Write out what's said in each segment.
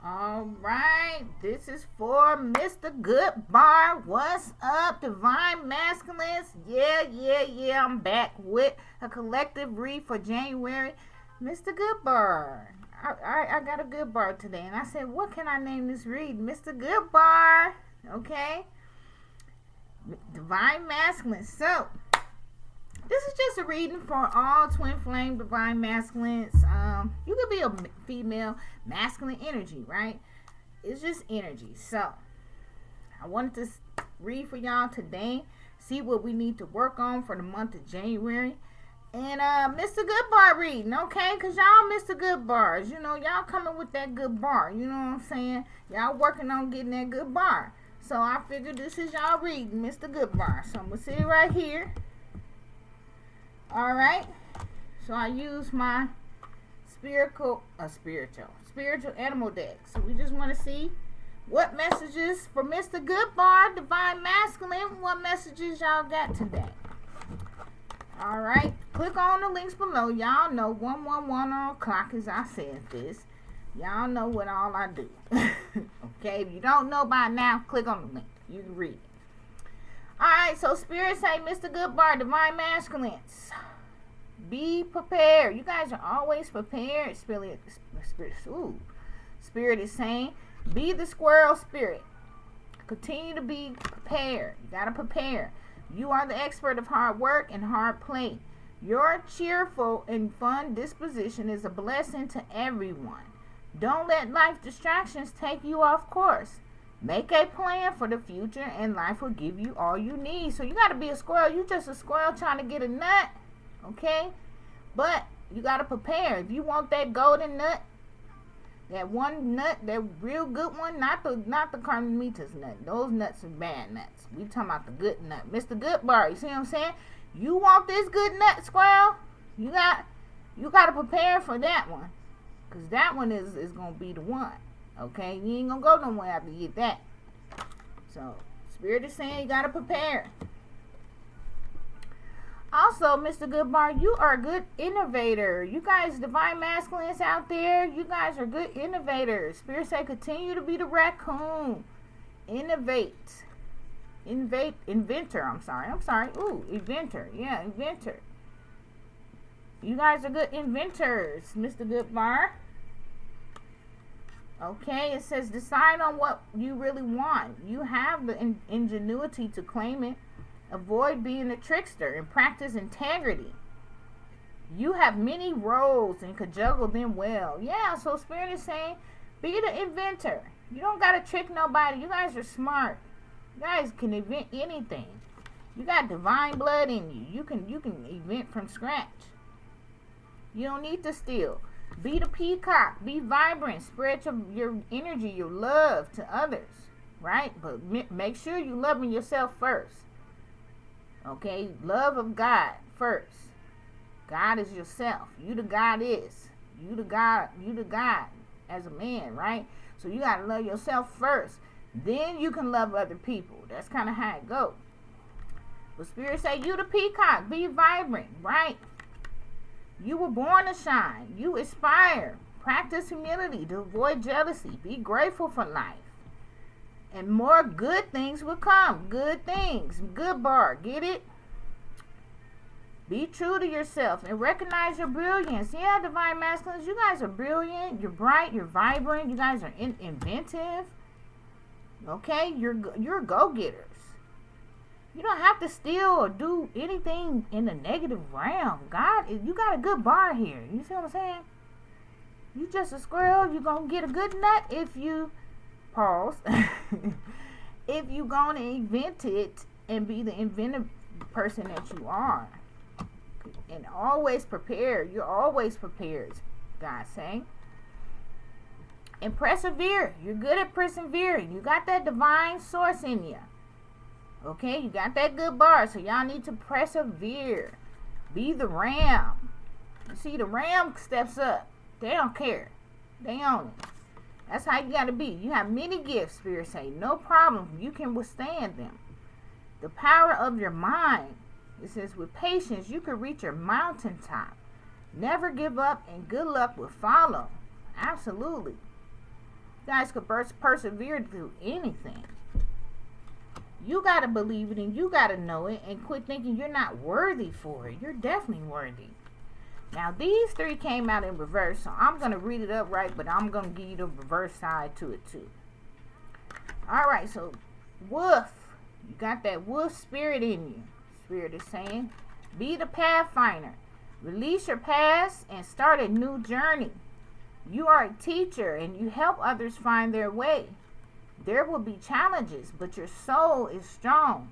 All right, this is for Mr. Goodbar. What's up, Divine Masculines? Yeah. I'm back with a collective read for January. Mr. Goodbar. I got a good bar today, and I said, what can I name this read? Mr. Goodbar. Okay, Divine Masculine. So, this is just a reading for all twin flame divine masculines. You could be a female masculine energy, right? It's just energy. So I wanted to read for y'all today, see what we need to work on for the month of January. And Mr. Goodbar reading, okay? Because y'all Mr. Goodbars. You know, y'all coming with that good bar. You know what I'm saying? Y'all working on getting that good bar. So I figured this is y'all reading, Mr. Goodbar. So I'm going to sit right here. Alright, so I use my spiritual animal deck. So we just want to see what messages for Mr. Goodbar, Divine Masculine, what messages y'all got today. Alright, click on the links below. Y'all know 111 on clock as I said this. Y'all know what all I do. Okay, if you don't know by now, click on the link. You can read it. Alright, so Spirit say, Mr. Goodbar, Divine Masculines, be prepared. You guys are always prepared. Spirit is saying, be the squirrel spirit. Continue to be prepared. You got to prepare. You are the expert of hard work and hard play. Your cheerful and fun disposition is a blessing to everyone. Don't let life distractions take you off course. Make a plan for the future and life will give you all you need. So you got to be a squirrel. You just a squirrel trying to get a nut. Okay? But you got to prepare. If you want that golden nut, that one nut, that real good one, not the Carnitas nut. Those nuts are bad nuts. We talking about the good nut. Mr. Goodbar, you see what I'm saying? You want this good nut, squirrel? You got to prepare for that one. Because that one is going to be the one. Okay, you ain't gonna go nowhere after you get that. So, Spirit is saying you gotta prepare. Also, Mr. Goodbar, you are a good innovator. You guys, divine masculines out there, you guys are good innovators. Spirit say continue to be the raccoon. Inventor. I'm sorry. Ooh, inventor. Yeah, inventor. You guys are good inventors, Mr. Goodbar. Okay, it says decide on what you really want. You have the ingenuity to claim it. Avoid being a trickster and practice integrity. You have many roles and could juggle them well. Yeah, so Spirit is saying be the inventor. You don't got to trick nobody. You guys are smart. You guys can invent anything. You got divine blood in you. You can invent from scratch. You don't need to steal. Be the peacock. Be vibrant. Spread your energy, your love to others. Right? But make sure you loving yourself first. Okay? Love of God first. God is yourself. You the God is. You the God as a man, right? So you got to love yourself first. Then you can love other people. That's kind of how it goes. But Spirit say you the peacock. Be vibrant, right? You were born to shine. You aspire. Practice humility to avoid jealousy. Be grateful for life. And more good things will come. Good things. Goodbar. Get it? Be true to yourself and recognize your brilliance. Yeah, divine masculines, you guys are brilliant. You're bright. You're vibrant. You guys are inventive. Okay? You're go-getters. You don't have to steal or do anything in the negative realm. God, you got a good bar here. You see what I'm saying? You just a squirrel. You're going to get a good nut if you, pause, if you going to invent it and be the inventive person that you are. And always prepare. You're always prepared, God's saying. And persevere. You're good at persevering. You got that divine source in you. Okay, you got that good bar, so y'all need to persevere. Be the ram. You see, the ram steps up. They don't care. They own it. That's how you got to be. You have many gifts, Spirit say. No problem. You can withstand them. The power of your mind. It says, with patience, you can reach your mountaintop. Never give up, and good luck will follow. Absolutely. You guys could persevere through anything. You got to believe it and you got to know it and quit thinking you're not worthy for it. You're definitely worthy. Now, these three came out in reverse, so I'm going to read it up right, but I'm going to give you the reverse side to it too. All right, so wolf. You got that wolf spirit in you. Spirit is saying, be the pathfinder. Release your past and start a new journey. You are a teacher and you help others find their way. There will be challenges, but your soul is strong.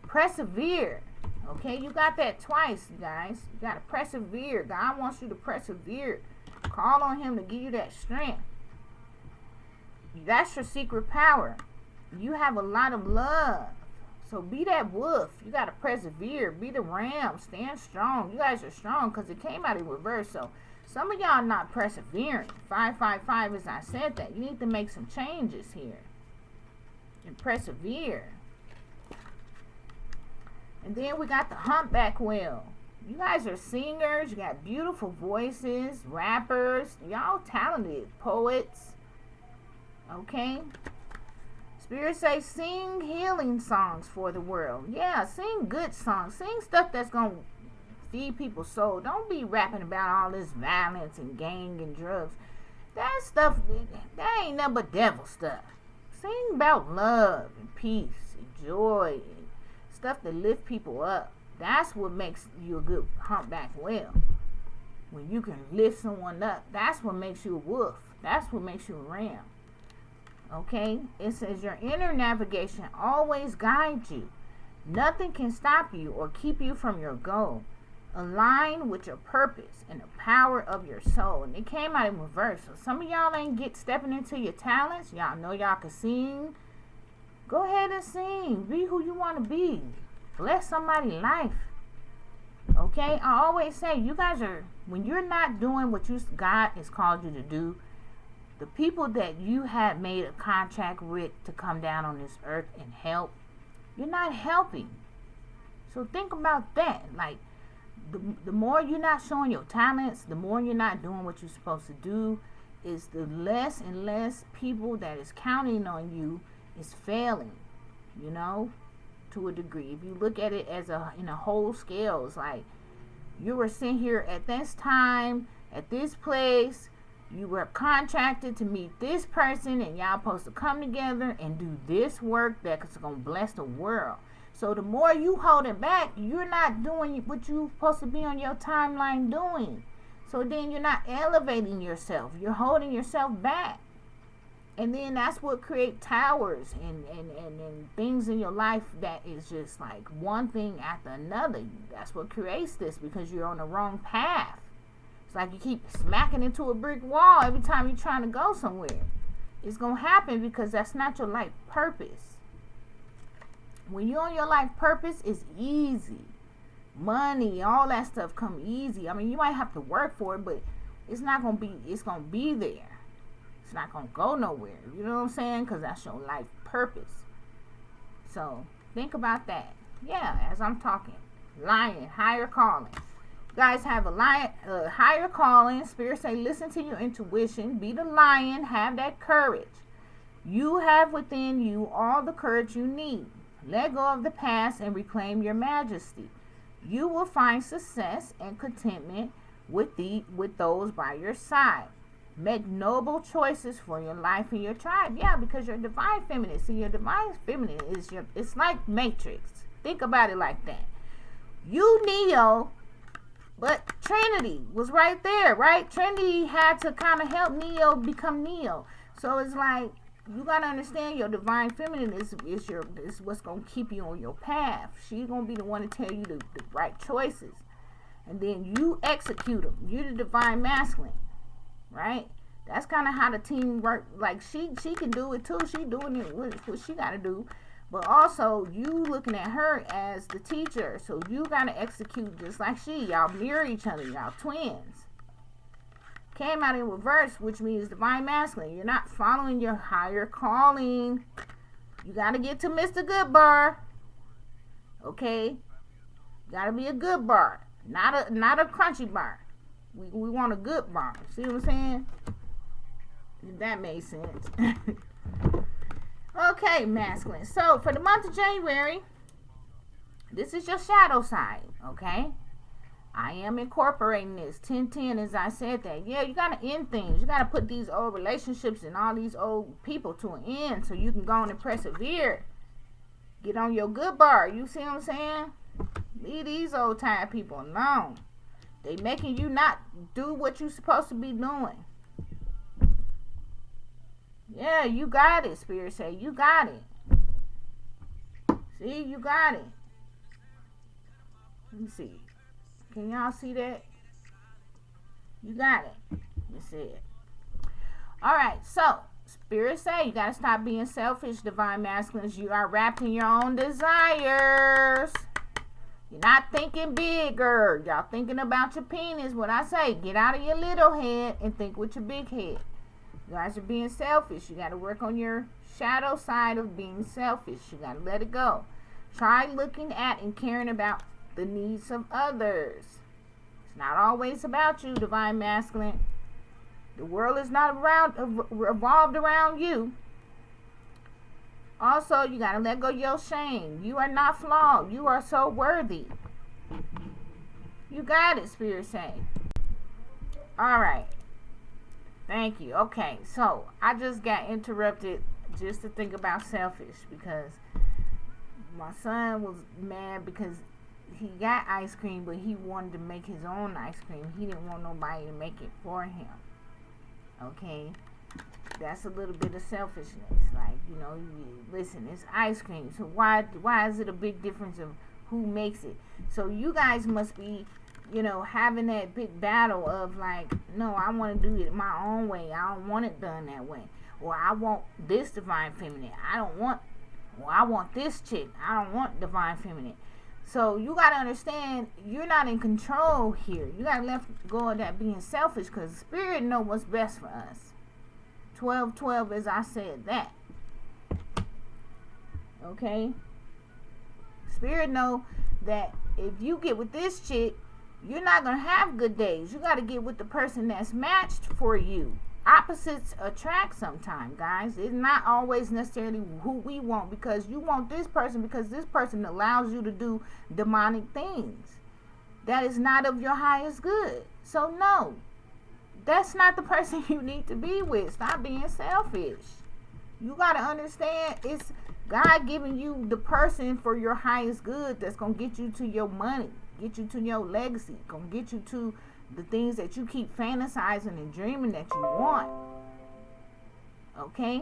Persevere. Okay, you got that twice, guys. You got to persevere. God wants you to persevere. Call on him to give you that strength. That's your secret power. You have a lot of love. So be that wolf. You got to persevere. Be the ram. Stand strong. You guys are strong because it came out in reverse. So some of y'all not persevering. 555, as I said that. You need to make some changes here. And persevere. And then we got the humpback whale. You guys are singers. You got beautiful voices. Rappers. Y'all talented. Poets. Okay. Spirit say sing healing songs for the world. Yeah, sing good songs. Sing stuff that's going to feed people's soul. Don't be rapping about all this violence and gang and drugs. That stuff, that ain't nothing but devil stuff. Sing about love and peace and joy and stuff that lift people up. That's what makes you a good humpback whale. When you can lift someone up, that's what makes you a wolf. That's what makes you a ram. Okay, it says your inner navigation always guides you. Nothing can stop you or keep you from your goal. Align with your purpose and the power of your soul. And it came out in reverse. So some of y'all ain't stepping into your talents. Y'all know y'all can sing. Go ahead and sing. Be who you want to be. Bless somebody's life. Okay, I always say you guys are, when you're not doing what God has called you to do, the people that you had made a contract with to come down on this earth and help, you're not helping. So think about that. Like, the more you're not showing your talents, the more you're not doing what you're supposed to do, is the less and less people that is counting on you is failing, you know, to a degree. If you look at it as in a whole scale, it's like you were sitting here at this time, at this place, you were contracted to meet this person and y'all supposed to come together and do this work that's going to bless the world. So the more you hold it back, you're not doing what you're supposed to be on your timeline doing. So then you're not elevating yourself. You're holding yourself back. And then that's what creates towers and things in your life that is just like one thing after another. That's what creates this because you're on the wrong path. It's like you keep smacking into a brick wall every time you're trying to go somewhere. It's going to happen because that's not your life purpose. When you're on your life purpose, it's easy. Money, all that stuff come easy. I mean, you might have to work for it, but it's not going to be, it's going to be there. It's not going to go nowhere. You know what I'm saying? Because that's your life purpose. So, think about that. Yeah, as I'm talking. Lion, higher calling. You guys have a higher calling. Spirit say, listen to your intuition. Be the lion. Have that courage. You have within you all the courage you need. Let go of the past and reclaim your majesty. You will find success and contentment with those by your side. Make noble choices for your life and your tribe. Yeah, because your divine feminine. See, your divine feminine is it's like Matrix. Think about it like that. You Neo, but Trinity was right there, right? Trinity had to kind of help Neo become Neo. So it's like, you gotta understand your divine feminine is what's gonna keep you on your path. She's gonna be the one to tell you the right choices, and then you execute them. You're the divine masculine, right? That's kind of how the team work. Like she can do it too. She doing it what she gotta do, but also you looking at her as the teacher. So you gotta execute just like she. Y'all mirror each other. Y'all twins. Came out in reverse, which means divine masculine. You're not following your higher calling. You got to get to Mr. Goodbar. Okay? You got to be a good bar. Not a crunchy bar. We want a good bar. See what I'm saying? If that made sense. Okay, masculine. So for the month of January, this is your shadow side, okay? I am incorporating this 10-10 as I said that. Yeah, you got to end things. You got to put these old relationships and all these old people to an end so you can go on and persevere. Get on your Goodbar. You see what I'm saying? Leave these old tired people alone. They making you not do what you're supposed to be doing. Yeah, you got it, Spirit say. You got it. See, you got it. Let me see. Can y'all see that? You got it. You see it. Alright, so Spirit say you gotta stop being selfish, divine masculines. You are wrapped in your own desires. You're not thinking bigger. Y'all thinking about your penis. What I say, get out of your little head and think with your big head. You guys are being selfish. You gotta work on your shadow side of being selfish. You gotta let it go. Try looking at and caring about the needs of others. It's not always about you, divine masculine. The world is not revolved around you. Also, you got to let go of your shame. You are not flawed. You are so worthy. You got it, Spirit saying. All right. Thank you. Okay, so I just got interrupted just to think about selfish because my son was mad because he got ice cream, but he wanted to make his own ice cream. He didn't want nobody to make it for him. Okay? That's a little bit of selfishness. Like, you know, listen, it's ice cream. So why is it a big difference of who makes it? So you guys must be, you know, having that big battle of like, no, I want to do it my own way. I don't want it done that way. Or I want this divine feminine. I want this chick. I don't want divine feminine. So you got to understand, you're not in control here. You got to let go of that being selfish because Spirit know what's best for us. 12-12 as I said that. Okay? Spirit know that if you get with this chick, you're not going to have good days. You got to get with the person that's matched for you. Opposites attract sometimes, guys. It's not always necessarily who we want because you want this person because this person allows you to do demonic things. That is not of your highest good. So no, that's not the person you need to be with. Stop being selfish. You got to understand it's God giving you the person for your highest good that's going to get you to your money, get you to your legacy, going to get you to the things that you keep fantasizing and dreaming that you want. Okay?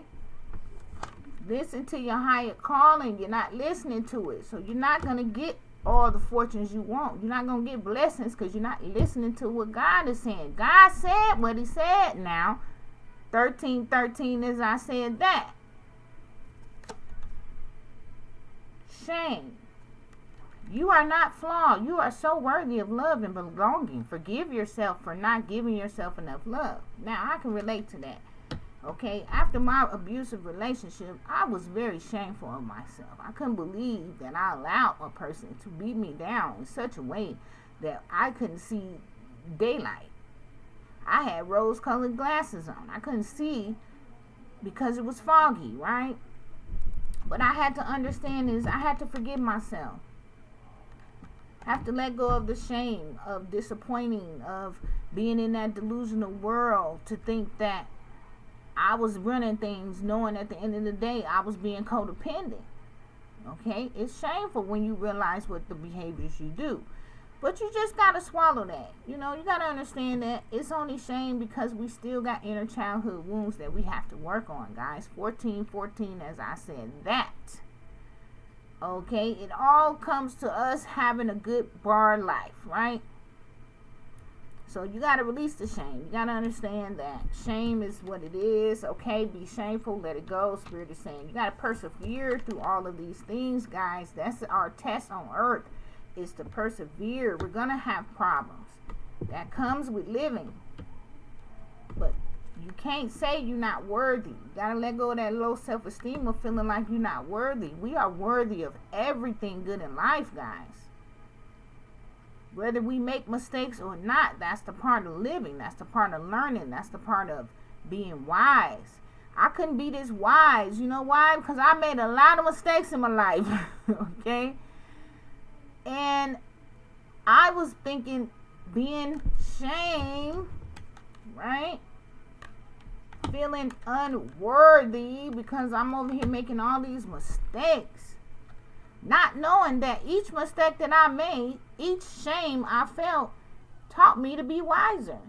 Listen to your higher calling. You're not listening to it. So you're not going to get all the fortunes you want. You're not going to get blessings because you're not listening to what God is saying. God said what he said now. 13:13 as I said that. Shame. You are not flawed. You are so worthy of love and belonging. Forgive yourself for not giving yourself enough love. Now, I can relate to that. Okay? After my abusive relationship, I was very shameful of myself. I couldn't believe that I allowed a person to beat me down in such a way that I couldn't see daylight. I had rose-colored glasses on. I couldn't see because it was foggy, right? But I had to understand is I had to forgive myself. Have to let go of the shame of disappointing, of being in that delusional world to think that I was running things knowing at the end of the day I was being codependent. Okay? It's shameful when you realize what the behaviors you do. But you just got to swallow that. You know, you got to understand that it's only shame because we still got inner childhood wounds that we have to work on, guys. 14:14 as I said that. Okay, it all comes to us having a good bar life, right? So you got to release the shame. You got to understand that shame is what it is. Okay, be shameful, let it go. Spirit is saying you got to persevere through all of these things, guys. That's our test on earth, is to persevere. We're going to have problems. That comes with living. But you can't say you're not worthy. You gotta let go of that low self-esteem of feeling like you're not worthy. We are worthy of everything good in life, guys. Whether we make mistakes or not, that's the part of living. That's the part of learning. That's the part of being wise. I couldn't be this wise. You know why? Because I made a lot of mistakes in my life. Okay? And I was thinking being shamed, right? Feeling unworthy because I'm over here making all these mistakes. Not knowing that each mistake that I made, each shame I felt, taught me to be wiser.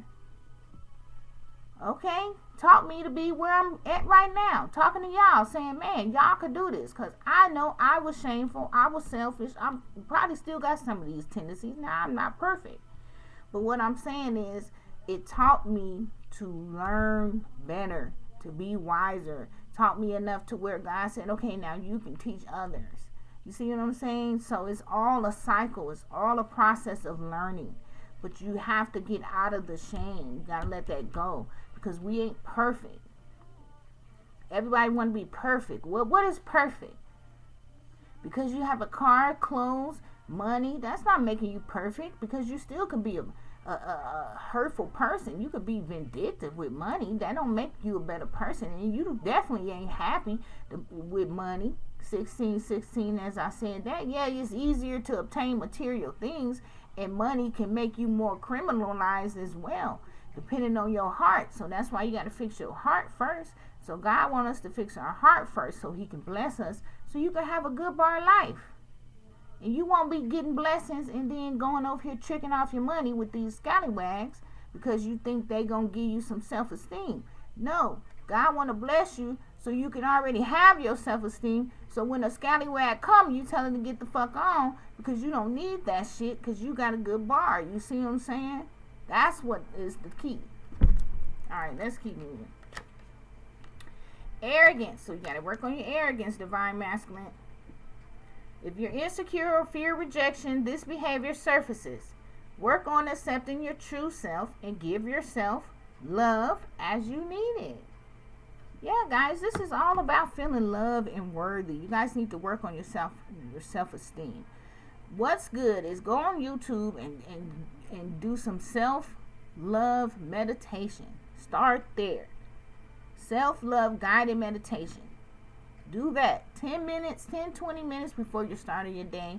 Okay? Taught me to be where I'm at right now. Talking to y'all, saying, man, y'all could do this. Because I know I was shameful. I was selfish. I probably still got some of these tendencies. Now, I'm not perfect. But what I'm saying is, it taught me to learn better, to be wiser. Taught me enough to where God said, okay, now you can teach others. You see what I'm saying? So it's all a cycle. It's all a process of learning. But you have to get out of the shame. You got to let that go. Because we ain't perfect. Everybody want to be perfect. Well, what is perfect? Because you have a car, clothes, money, that's not making you perfect. Because you still can be a hurtful person. You could be vindictive with money. That don't make you a better person. And you definitely ain't happy with money. 16, as I said that. Yeah, it's easier to obtain material things. And money can make you more criminalized as well, depending on your heart. So that's why you got to fix your heart first. So God wants us to fix our heart first so he can bless us so you can have a Goodbar life. And you won't be getting blessings and then going over here tricking off your money with these scallywags because you think they going to give you some self-esteem. No, God want to bless you so you can already have your self-esteem. So when a scallywag come, you tell him to get the fuck on because you don't need that shit because you got a Goodbar. You see what I'm saying? That's what is the key. All right, let's keep moving. Arrogance. So you got to work on your arrogance, divine masculine. If you're insecure or fear rejection, this behavior surfaces. Work on accepting your true self and give yourself love as you need it. Yeah, guys, this is all about feeling loved and worthy. You guys need to work on your self-esteem. What's good is go on YouTube and do some self-love meditation. Start there. Self-love guided meditation. Do that 10 minutes, 20 minutes before you start your day.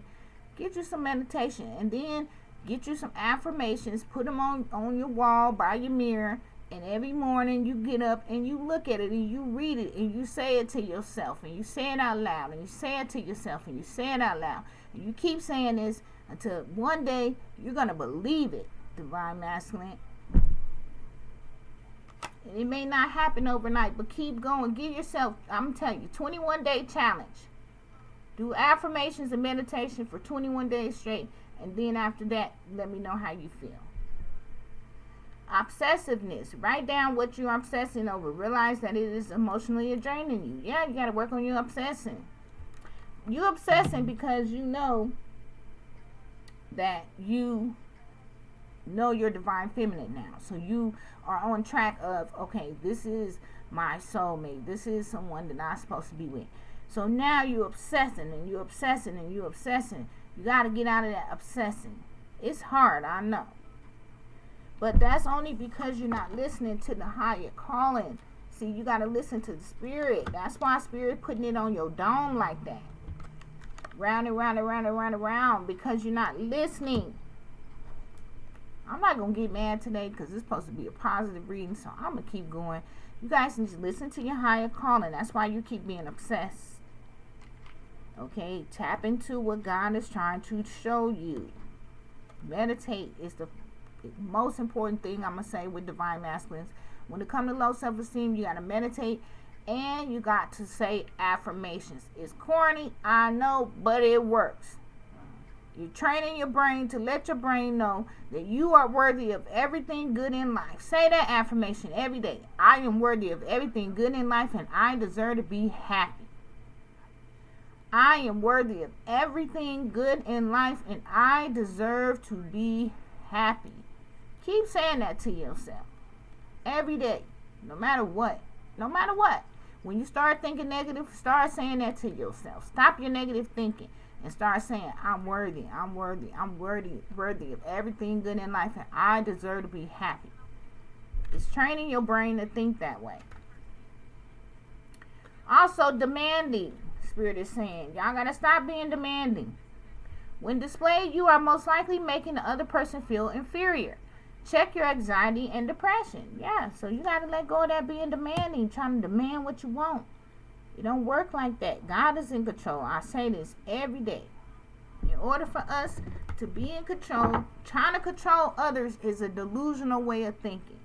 Get you some meditation and then get you some affirmations. Put them on your wall by your mirror. And every morning you get up and you look at it and you read it and you say it to yourself and you say it out loud and you say it to yourself and you say it out loud. And you keep saying this until one day you're going to believe it, divine masculine. And it may not happen overnight, but keep going. Give yourself, I'm telling you, 21-day challenge. Do affirmations and meditation for 21 days straight. And then after that, let me know how you feel. Obsessiveness. Write down what you're obsessing over. Realize that it is emotionally draining you. Yeah, you got to work on your obsessing. You're obsessing because you know that you know your divine feminine now. So you are on track of, okay, this is my soulmate. This is someone that I'm supposed to be with. So now you're obsessing and you're obsessing and you're obsessing. You got to get out of that obsessing. It's hard, I know. But that's only because you're not listening to the higher calling. See, you got to listen to the spirit. That's why spirit putting it on your dome like that. Round and round and round and round and round. Because you're not listening. I'm not going to get mad today because it's supposed to be a positive reading. So I'm going to keep going. You guys need to listen to your higher calling. That's why you keep being obsessed. Okay? Tap into what God is trying to show you. Meditate is the most important thing I'm going to say with divine masculines. When it comes to low self-esteem, you got to meditate and you got to say affirmations. It's corny, I know, but it works. You're training your brain to let your brain know that you are worthy of everything good in life. Say that affirmation every day. I am worthy of everything good in life and I deserve to be happy. I am worthy of everything good in life and I deserve to be happy. Keep saying that to yourself every day, no matter what. No matter what. When you start thinking negative, start saying that to yourself. Stop your negative thinking and start saying, I'm worthy, I'm worthy, I'm worthy of everything good in life and I deserve to be happy. It's training your brain to think that way. Also, demanding. Spirit is saying, y'all got to stop being demanding. When displayed, you are most likely making the other person feel inferior. Check your anxiety and depression. Yeah, so you got to let go of that being demanding, trying to demand what you want. It don't work like that. God is in control. I say this every day. In order for us to be in control, trying to control others is a delusional way of thinking.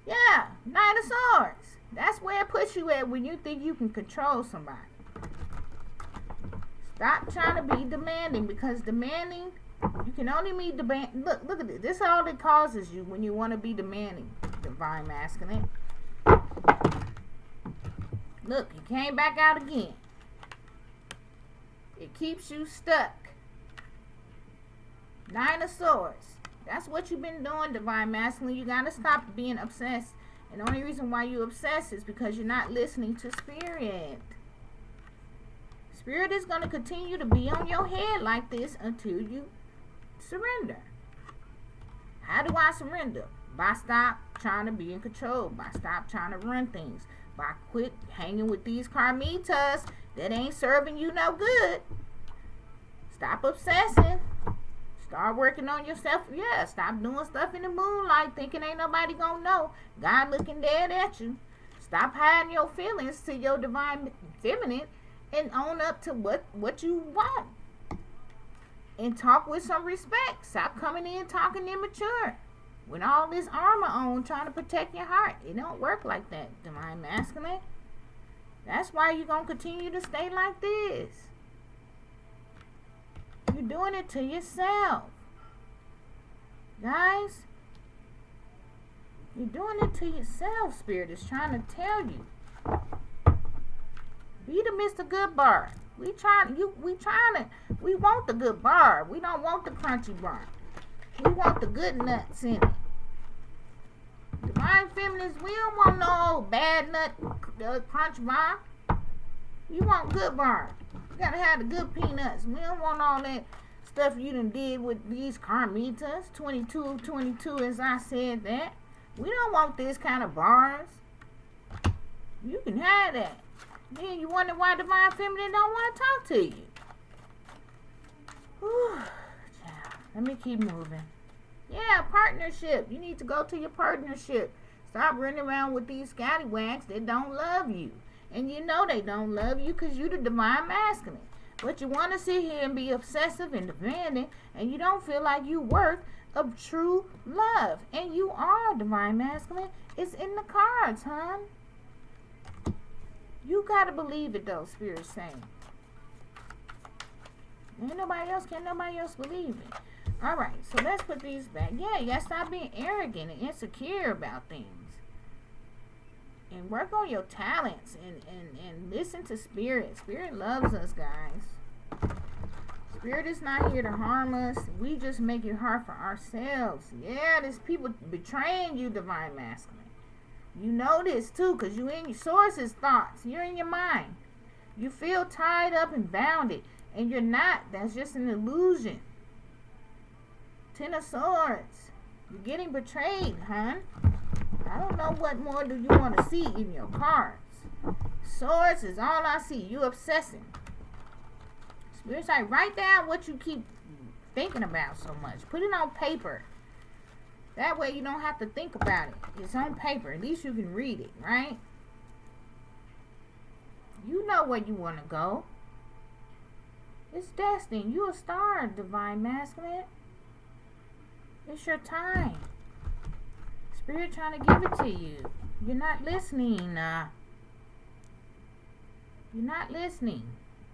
Yeah, Knight of Swords. That's where it puts you at when you think you can control somebody. Stop trying to be demanding, because demanding, you can only be demanding. Look at this. This is all it causes you when you want to be demanding, Divine Masculine. Look, you came back out again. It keeps you stuck. Nine of Swords. That's what you've been doing, Divine Masculine. You got to stop being obsessed. And the only reason why you're obsessed is because you're not listening to Spirit. Spirit is going to continue to be on your head like this until you surrender. How do I surrender? By stop trying to be in control. By stop trying to run things. By quit hanging with these karmitas that ain't serving you no good. Stop obsessing. Start working on yourself. Yeah, stop doing stuff in the moonlight thinking ain't nobody gonna know. God looking dead at you. Stop hiding your feelings to your divine feminine and own up to what you want. And talk with some respect. Stop coming in talking immature. With all this armor on trying to protect your heart. It don't work like that, Divine Masculine. That's why you're going to continue to stay like this. You're doing it to yourself. Guys, you're doing it to yourself. Spirit is trying to tell you. Be the Mr. Goodbar. We want the good bar. We don't want the crunchy bar. We want the good nuts in it. Divine feminists, we don't want no bad nut crunch bar. You want good bar. You gotta have the good peanuts. We don't want all that stuff you done did with these karmitas. 22 as I said that. We don't want this kind of bars. You can have that. Then you wonder why Divine Feminine don't want to talk to you. Whew. Let me keep moving. Yeah, partnership. You need to go to your partnership. Stop running around with these scallywags that don't love you. And you know they don't love you because you're the Divine Masculine. But you want to sit here and be obsessive and demanding, and you don't feel like you worth of true love. And you are Divine Masculine. It's in the cards, hon. You got to believe it, though, Spirit's saying. Ain't nobody else, can't nobody else believe it. All right, so let's put these back. Yeah, you got to stop being arrogant and insecure about things. And work on your talents and listen to Spirit. Spirit loves us, guys. Spirit is not here to harm us. We just make it hard for ourselves. Yeah, there's people betraying you, Divine Masculine. You know this too, because you in your source's thoughts. You're in your mind. You feel tied up and bounded. And you're not. That's just an illusion. 10 of Swords. You're getting betrayed, hon. I don't know what more do you want to see in your cards. Swords is all I see. You obsessing. Spirit's like, write down what you keep thinking about so much. Put it on paper. That way you don't have to think about it. It's on paper. At least you can read it, right? You know where you want to go. It's destined. You a star, Divine Masculine. It's your time. Spirit trying to give it to you. You're not listening. You're not listening.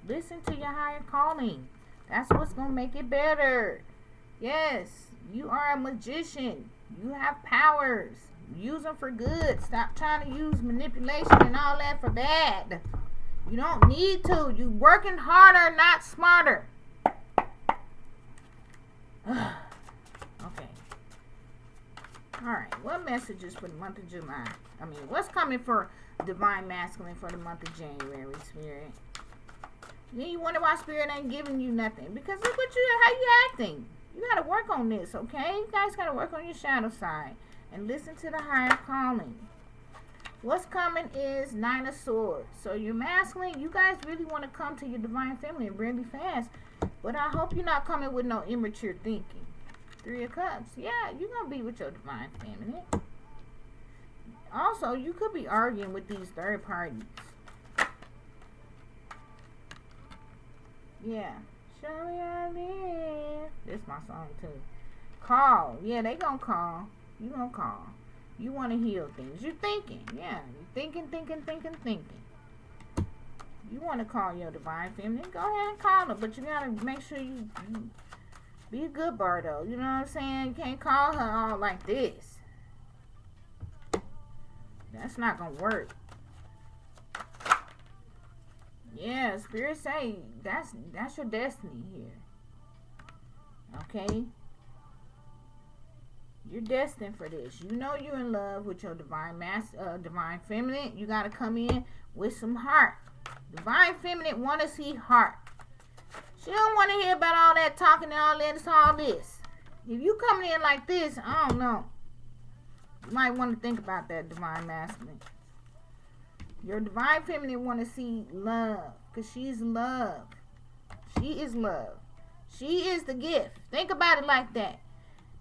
Listen to your higher calling. That's what's going to make it better. Yes, you are a magician. You have powers. Use them for good. Stop trying to use manipulation and all that for bad. You don't need to. You're working harder, not smarter. Okay. Alright, what messages for the month of July? I mean, what's coming for Divine Masculine for the month of January, Spirit? Then you wonder why Spirit ain't giving you nothing. Because look what how you acting. You got to work on this, okay? You guys got to work on your shadow side. and listen to the higher calling. What's coming is Nine of Swords. So you're masculine. You guys really want to come to your divine feminine really fast. But I hope you're not coming with no immature thinking. Three of Cups. Yeah, you're going to be with your divine feminine. Also, you could be arguing with these third parties. Yeah. Show me how I live. This is my song too. Call. Yeah, they gonna call. You gonna call. You want to heal things. You're thinking. Yeah. You're thinking. You want to call your divine feminine. Go ahead and call her. But you got to make sure you be a good bar, though. You know what I'm saying? You can't call her all like this. That's not going to work. Yeah, Spirit say that's your destiny here. Okay? You're destined for this. You know you're in love with your divine feminine. You got to come in with some heart. Divine feminine want to see heart. She don't want to hear about all that talking and all this. If you coming in like this, I don't know. You might want to think about that, divine masculine. Your divine feminine want to see love, because she's love. She is love. She is the gift. Think about it like that.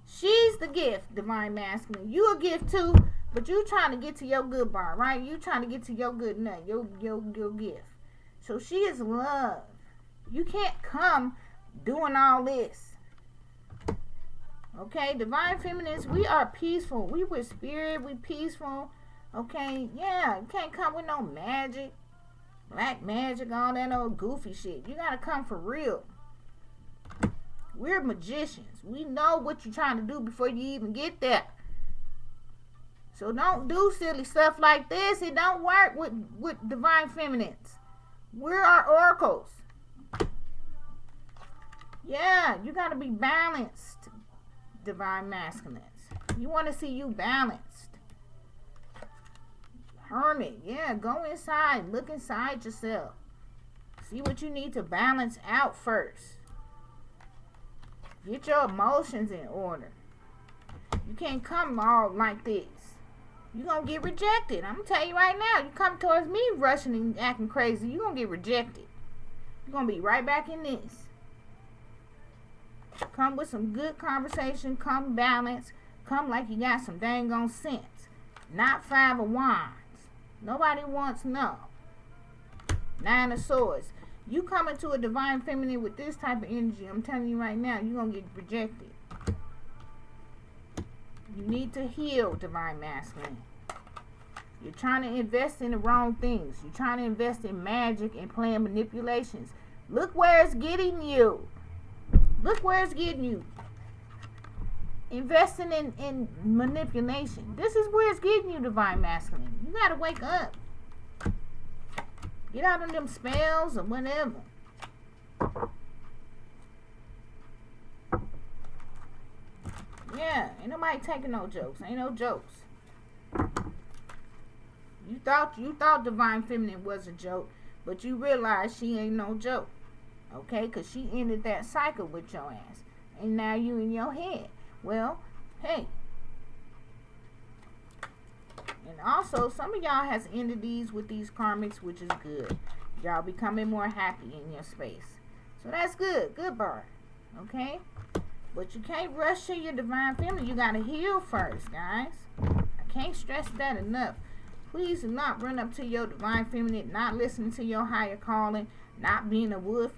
She's the gift, divine masculine. You a gift too, but you trying to get to your good bar, right? You trying to get to your good nut, your gift. So she is love. You can't come doing all this. Okay, divine feminines, we are peaceful. We with spirit, we peaceful. Okay, yeah, you can't come with no magic, black magic, all that old goofy shit. You gotta come for real. We're magicians. We know what you're trying to do before you even get there. So don't do silly stuff like this. It don't work with divine feminines. We're our oracles. Yeah, you got to be balanced, divine masculines. You want to see you balanced. Hermit, yeah, go inside. Look inside yourself. See what you need to balance out first. Get your emotions in order. You can't come all like this. You're going to get rejected. I'm going to tell you right now. You come towards me rushing and acting crazy, you're going to get rejected. You're going to be right back in this. Come with some good conversation. Come balanced. Come like you got some dang on sense. Not 5 of Wands. Nobody wants no. 9 of Swords. You come into a divine feminine with this type of energy, I'm telling you right now, you're going to get rejected. You need to heal, divine masculine. You're trying to invest in the wrong things. You're trying to invest in magic and playing manipulations. Look where it's getting you. Look where it's getting you. Investing in manipulation. This is where it's getting you, divine masculine. You got to wake up. Get out of them spells or whatever. Yeah, ain't nobody taking no jokes. Ain't no jokes. You thought divine feminine was a joke, but you realize she ain't no joke. Okay? Because she ended that cycle with your ass. And now you in your head. Well, hey. And also, some of y'all has ended these with these karmics, which is good. Y'all becoming more happy in your space. So that's good. Good bar. Okay? But you can't rush to your divine feminine. You got to heal first, guys. I can't stress that enough. Please do not run up to your divine feminine, not listening to your higher calling, not being a wolf,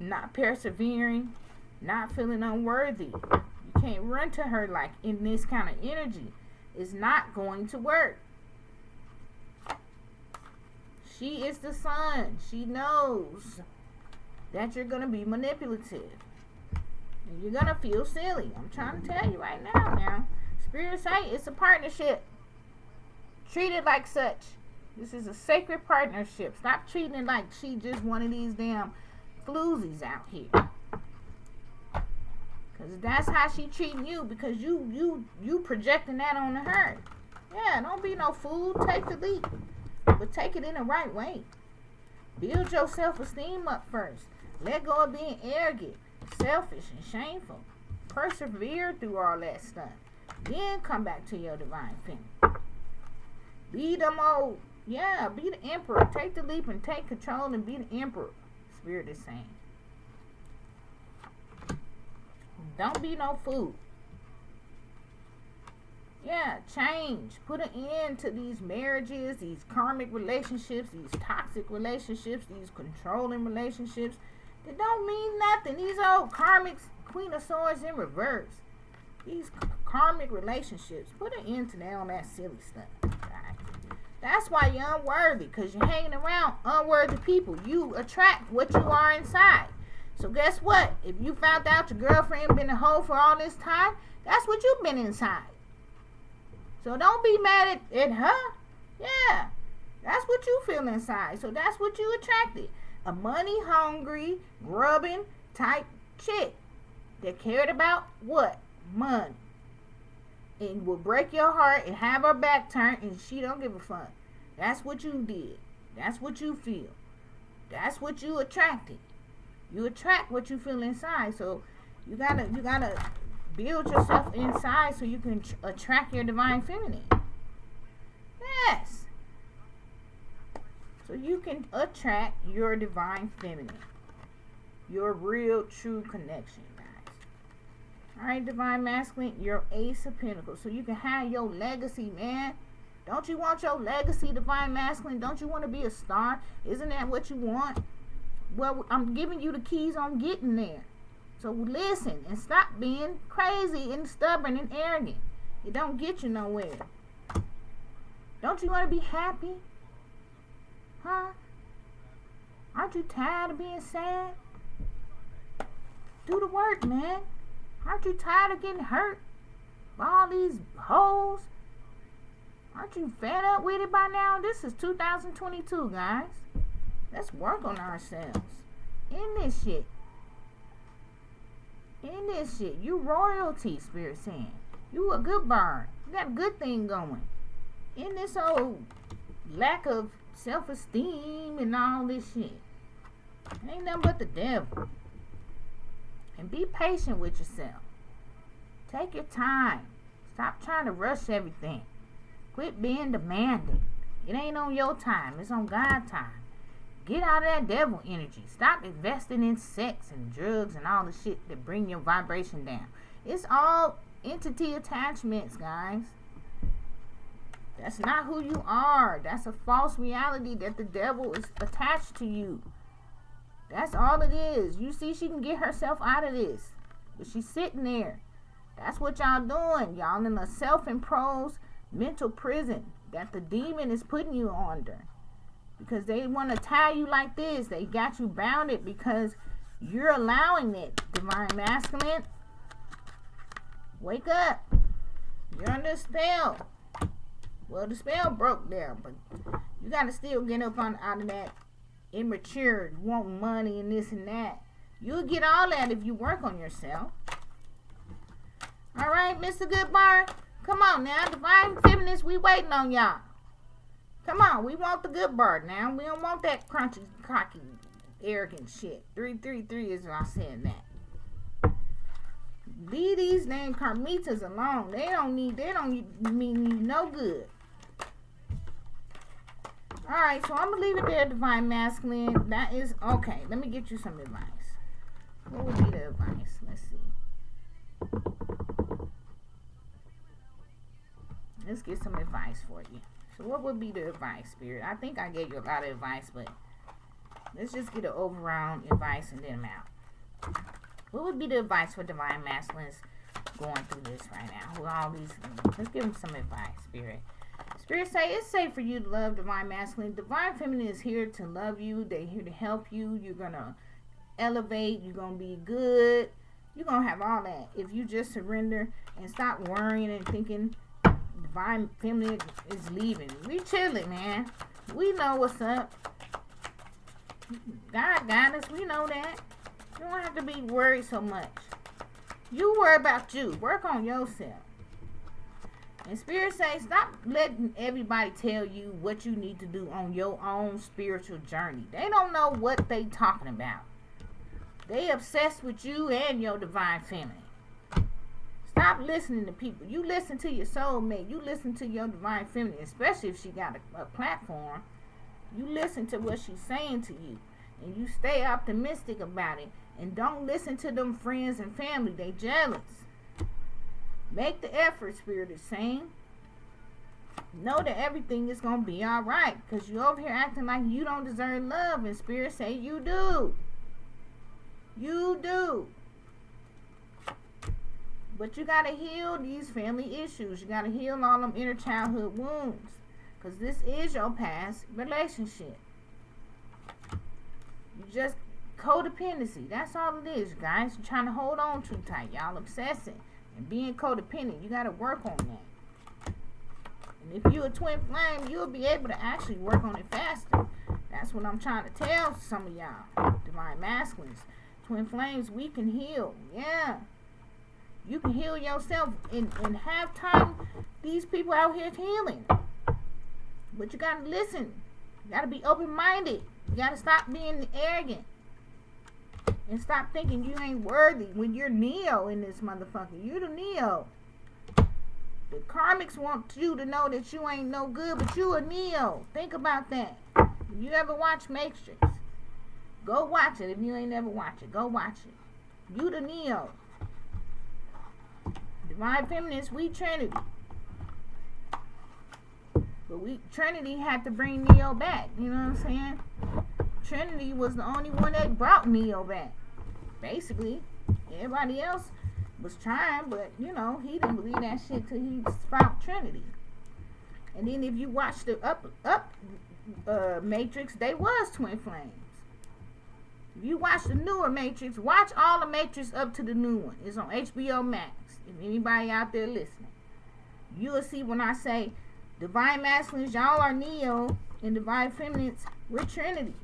not persevering, not feeling unworthy. You can't run to her like in this kind of energy. It's not going to work. She is the sun. She knows that you're going to be manipulative. And you're going to feel silly. I'm trying to tell you right now. Spirit say it's a partnership. Treat it like such. This is a sacred partnership. Stop treating it like she just one of these damn floozies out here. Because that's how she treating you, because you projecting that on her. Yeah, don't be no fool. Take the leap. But take it in the right way. Build your self-esteem up first. Let go of being arrogant, selfish, and shameful. Persevere through all that stuff. Then come back to your divine feminine. Be the mode. Yeah, be the emperor. Take the leap and take control and be the emperor. Spirit is saying. Don't be no fool. Yeah, change. Put an end to these marriages, these karmic relationships, these toxic relationships, these controlling relationships. They don't mean nothing. These old karmics, Queen of Swords in reverse. These karmic relationships. Put an end to that on that silly stuff. Right? That's why you're unworthy, because you're hanging around unworthy people. You attract what you are inside. So guess what? If you found out your girlfriend been a hoe for all this time, that's what you've been inside. So don't be mad at her. Yeah, that's what you feel inside. So that's what you attracted. A money-hungry, grubbing type chick that cared about what? Money. And will break your heart and have her back turned and she don't give a fuck. That's what you did. That's what you feel. That's what you attracted. You attract what you feel inside. So you gotta build yourself inside so you can attract your divine feminine. Yes. So you can attract your divine feminine. Your real, true connection, guys. Alright, divine masculine, your Ace of Pentacles. So you can have your legacy, man. Don't you want your legacy, divine masculine? Don't you want to be a star? Isn't that what you want? Well, I'm giving you the keys on getting there. So listen and stop being crazy and stubborn and arrogant. It don't get you nowhere. Don't you want to be happy? Huh? Aren't you tired of being sad? Do the work, man. Aren't you tired of getting hurt by all these hoes? Aren't you fed up with it by now? This is 2022, guys. Let's work on ourselves. In this shit. In this shit. You royalty, Spirit saying. You a Goodbar. You got a good thing going. In this old lack of self-esteem and all this shit. It ain't nothing but the devil. And be patient with yourself. Take your time. Stop trying to rush everything. Quit being demanding. It ain't on your time. It's on God's time. Get out of that devil energy. Stop investing in sex and drugs and all the shit that bring your vibration down. It's all entity attachments, guys. That's not who you are. That's a false reality that the devil is attached to you. That's all it is. You see, she can get herself out of this. But she's sitting there. That's what y'all doing. Y'all in a self-imposed mental prison that the demon is putting you under. Because they want to tie you like this. They got you bounded because you're allowing it. Divine masculine. Wake up. You're under a spell. Well, the spell broke there. But you got to still get up out of that immature, want money and this and that. You'll get all that if you work on yourself. Alright, Mr. Goodbar. Come on now. Divine feminists, we waiting on y'all. Come on, we want the Goodbar now. We don't want that crunchy, cocky, arrogant shit. 333 is why I said that. Leave these damn karmitas alone. They don't mean you no good. Alright, so I'm gonna leave it there, divine masculine. That is okay. Let me get you some advice. What would be the advice? Let's see. Let's get some advice for you. So what would be the advice, Spirit? I think I gave you a lot of advice, but let's just get an overall advice and then I'm out. What would be the advice for divine masculines going through this right now? With all these things? Let's give them some advice, Spirit. Spirit say it's safe for you to love divine masculine. Divine feminine is here to love you. They're here to help you. You're going to elevate. You're going to be good. You're going to have all that if you just surrender and stop worrying and thinking divine feminine is leaving. We chilling, man. We know what's up. God got us. We know that. You don't have to be worried so much. You worry about you. Work on yourself. And Spirit say, stop letting everybody tell you what you need to do on your own spiritual journey. They don't know what they talking about. They obsessed with you and your divine feminine. Stop listening to people. You listen to your soulmate. You listen to your divine feminine, especially if she got a platform. You listen to what she's saying to you, and you stay optimistic about it. And don't listen to them friends and family. They jealous. Make the effort, Spirit is saying. Know that everything is going to be all right, because you over here acting like you don't deserve love, and Spirit say you do. You do. But you got to heal these family issues. You got to heal all them inner childhood wounds, because this is your past relationship. You just codependency. That's all it is, guys. You're trying to hold on too tight. Y'all obsessing and being codependent. You got to work on that. And if you're a twin flame, you'll be able to actually work on it faster. That's what I'm trying to tell some of y'all. Divine masculines. Twin flames, we can heal. Yeah. You can heal yourself and have time. These people out here healing. But you got to listen. You got to be open-minded. You got to stop being arrogant. And stop thinking you ain't worthy when you're Neo in this motherfucker. You the Neo. The karmics want you to know that you ain't no good, but you a Neo. Think about that. If you ever watch Matrix, go watch it. If you ain't never watched it, go watch it. You the Neo. Divine Feminists, we Trinity. But Trinity had to bring Neo back. You know what I'm saying? Trinity was the only one that brought Neo back. Basically, everybody else was trying, but you know, he didn't believe that shit till he found Trinity. And then if you watch the up Matrix, they was twin flames. If you watch the newer Matrix, watch all the Matrix up to the new one. It's on HBO Max. If anybody out there listening, you'll see when I say divine masculines, y'all are Neo, and divine feminines, we're Trinity.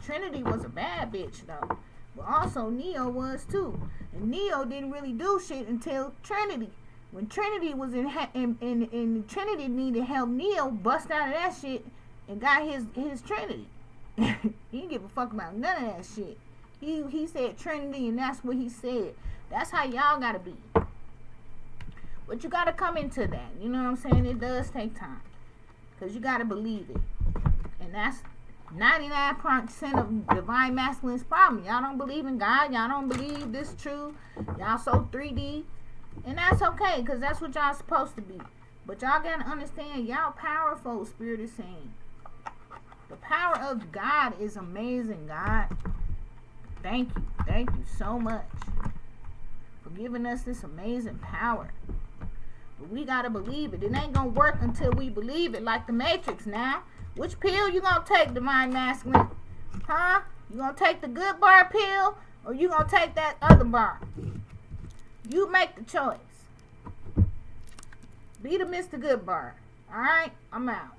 Trinity was a bad bitch though, but also Neo was too. And Neo didn't really do shit until Trinity. When Trinity was in Trinity needed help, Neo bust out of that shit and got his Trinity. He didn't give a fuck about none of that shit. He said Trinity, and that's what he said. That's how y'all gotta be. But you gotta come into that. You know what I'm saying? It does take time, because you gotta believe it. And that's 99% of divine masculine's problem. Y'all don't believe in God. Y'all don't believe this true. Y'all so 3D. And that's okay, because that's what y'all supposed to be. But y'all gotta understand, y'all powerful, Spirit is saying. The power of God is amazing, God. Thank you. Thank you so much for giving us this amazing power. But we gotta believe it. It ain't gonna work until we believe it, like the Matrix now. Which pill you gonna take, divine masculine? Huh? You gonna take the Goodbar pill, or you gonna take that other bar? You make the choice. Be the Mr. Goodbar. Alright? I'm out.